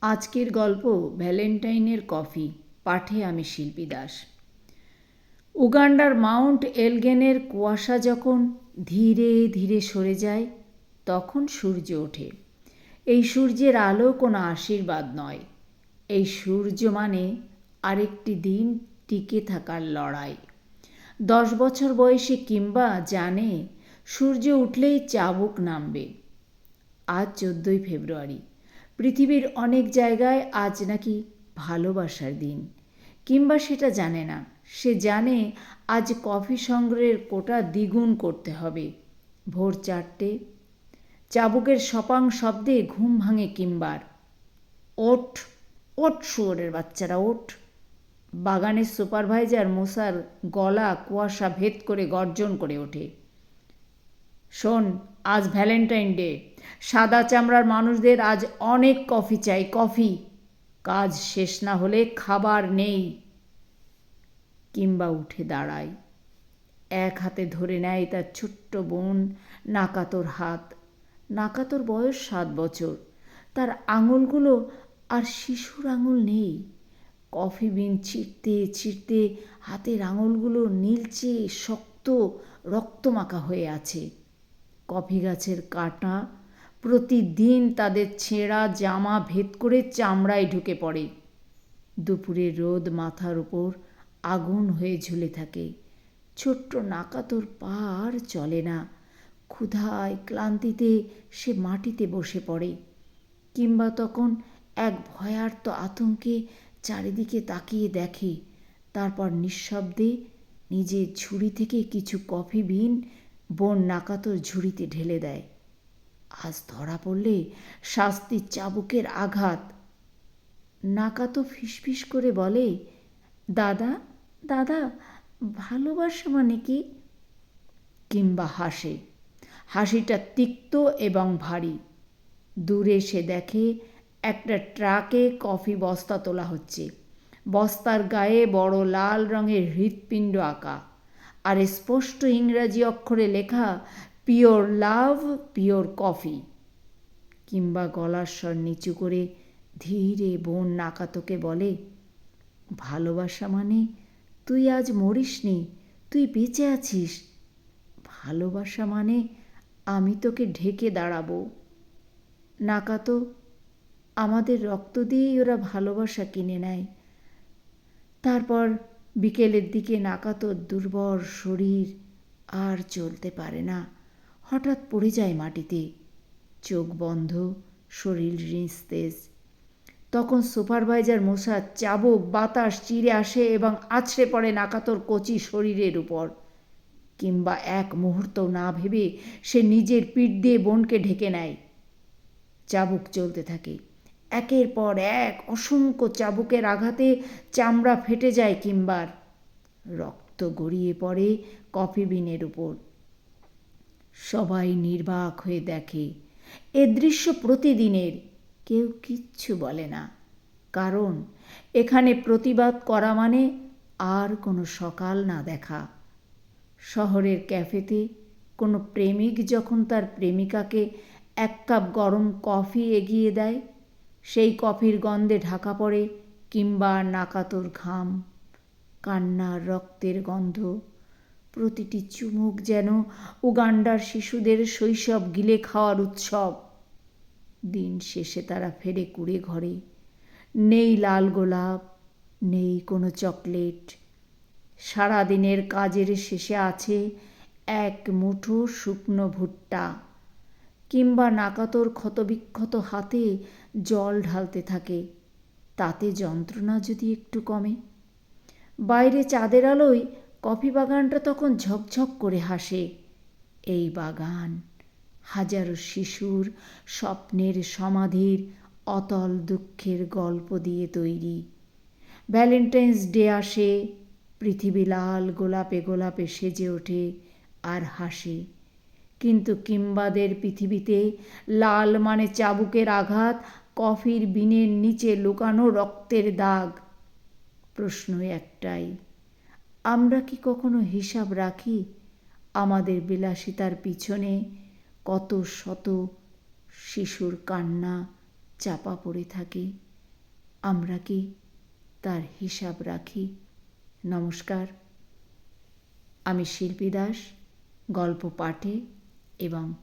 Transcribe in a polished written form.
আজকের গল্প ভ্যালেন্টাইনের কফি। পাঠে আমি শিল্পী দাস। উগান্ডার মাউন্ট এলগেনের কুয়াশা যখন ধীরে ধীরে সরে যায় তখন সূর্য ওঠে। এই সূর্যের আলো কোনো আশীর্বাদ নয়, এই সূর্য মানে আরেকটি দিন টিকে থাকার লড়াই। 10 বছর বয়সী কিম্বা জানে সূর্য উঠলেই চাবুক নামবে। আজ 14ই ফেব্রুয়ারি। পৃথিবীর অনেক জায়গায় আজ নাকি ভালোবাসার দিন, কিংবা সেটা জানে না। সে জানে আজ কফি সংগ্রহের কোটা দ্বিগুণ করতে হবে। ভোর 4টে, চাবুকের সপাং শব্দে ঘুম ভাঙে কিম্বার। ওঠ ওঠ শুয়োরের বাচ্চারা ওঠ। বাগানের সুপারভাইজার মশার গলা কুয়াশা ভেদ করে গর্জন করে ওঠে। শোন, আজ ভ্যালেন্টাইন ডে। সাদা চামড়ার মানুষদের আজ অনেক কফি চাই, কফি। কাজ শেষ না হলে খাবার নেই। কিংবা উঠে দাঁড়ায়, এক হাতে ধরে নেয় তার ছোট্ট বোন নাকাতোর হাত। নাকাতোর বয়স 7 বছর। তার আঙুলগুলো আর শিশুর আঙুল নেই। কফি বিন ছিঁড়তে ছিঁড়তে হাতের আঙুলগুলো নীলচে শক্ত রক্তমাখা হয়ে আছে। কফি গাছের কাঁটা প্রতিদিন তাদের ছেঁড়া জামা ভেদ করে চামড়ায় ঢুকে পড়ে। দুপুরের রোদ মাথার উপর আগুন হয়ে ঝুলে থাকে। ছোট্ট নাকাতোর পা আর চলে না। ক্ষুধায় ক্লান্তিতে সে মাটিতে বসে পড়ে। কিংবা তখন এক ভয়ার্ত আতঙ্কে চারিদিকে তাকিয়ে দেখে, তারপর নিঃশব্দে নিজের ঝুড়ি থেকে কিছু কফি বিন বোন নাকাতোর ঝুড়িতে ঢেলে দেয়। আজ ধরা পড়লে শাস্তির চাবুকের আঘাত। নাকাতো ফিসফিস করে বলে, দাদা দাদা, ভালোবাসা মানে কি? কিংবা হাসে। হাসিটা তিক্ত এবং ভারী। দূরে সে দেখে একটা ট্রাকে কফি বস্তা তোলা হচ্ছে। বস্তার গায়ে বড় লাল রঙের হৃৎপিণ্ড আঁকা, আর স্পষ্ট ইংরাজি অক্ষরে লেখা, পিওর লাভ, পিওর কফি। কিংবা গলার স্বর নিচু করে ধীরে বোন নাকাতোকে বলে, ভালোবাসা মানে তুই আজ মরিসনি, তুই বেঁচে আছিস। ভালোবাসা মানে আমি তোকে ঢেকে দাঁড়াবো। নাকাতো, আমাদের রক্ত দিয়েই ওরা ভালোবাসা কিনে নেয়। তারপর বিকেলের দিকে নাকাতোর দুর্বল শরীর আর চলতে পারে না। হঠাৎ পড়ে যায় মাটিতে, চোখ বন্ধ, শরীর নিস্তেজ। তখন সুপারভাইজার মশা চাবুক বাতাস চিরে আসে এবং আছড়ে পড়ে নাকাতোর কচি শরীরের উপর। কিংবা এক মুহূর্ত না ভেবে সে নিজের পিঠ দিয়ে বোনকে ঢেকে নেয়। চাবুক চলতে থাকে। একের পর এক অসংখ্য চাবুকের আঘাতে চামড়া ফেটে যায় কিম্বার। রক্ত গড়িয়ে পড়ে কফি বিনের উপর। সবাই নির্বাক হয়ে দেখে। এ দৃশ্য প্রতিদিনের। কেউ কিচ্ছু বলে না, কারণ এখানে প্রতিবাদ করা মানে আর কোনো সকাল না দেখা। শহরের ক্যাফেতে কোনো প্রেমিক যখন তার প্রেমিকাকে 1 কাপ গরম কফি এগিয়ে দেয়, সেই কফির গন্ধে ঢাকা পড়ে কিংবা নাকাতোর ঘাম, কান্নার রক্তের গন্ধ। প্রতিটি চুমুক যেন উগান্ডার শিশুদের শৈশব গিলে খাওয়ার উৎসব। দিন শেষে তারা ফেরে কুড়ে ঘরে। নেই লাল গোলাপ, নেই কোনো চকলেট। সারাদিনের কাজের শেষে আছে এক মুঠো শুকনো ভুট্টা। কিংবা নাকাতোর ক্ষতবিক্ষত হাতে জল ঢালতে থাকে, তাতে যন্ত্রণা যদি একটু কমে। বাইরে চাঁদের আলোয় কফি বাগানটা তখন ঝকঝক করে হাসে। এই বাগান হাজারো শিশুর স্বপ্নের সমাধির অতল দুঃখের গল্প দিয়ে তৈরি। ভ্যালেন্টাইন্স ডে আসে, পৃথিবী লাল গোলাপে গোলাপে সেজে ওঠে আর হাসে। কিন্তু কিম্বাদের পৃথিবীতে লাল মানে চাবুকের আঘাত, কফির বিনের নিচে লুকানো রক্তের দাগ। প্রশ্ন একটাই, আমরা কি কখনো হিসাব রাখি আমাদের বিলাসিতার পিছনে কত শত শিশুর কান্না চাপা পড়ে থাকে? আমরা কি তার হিসাব রাখি? নমস্কার, আমি শিল্পী দাস, গল্প পাঠে এবং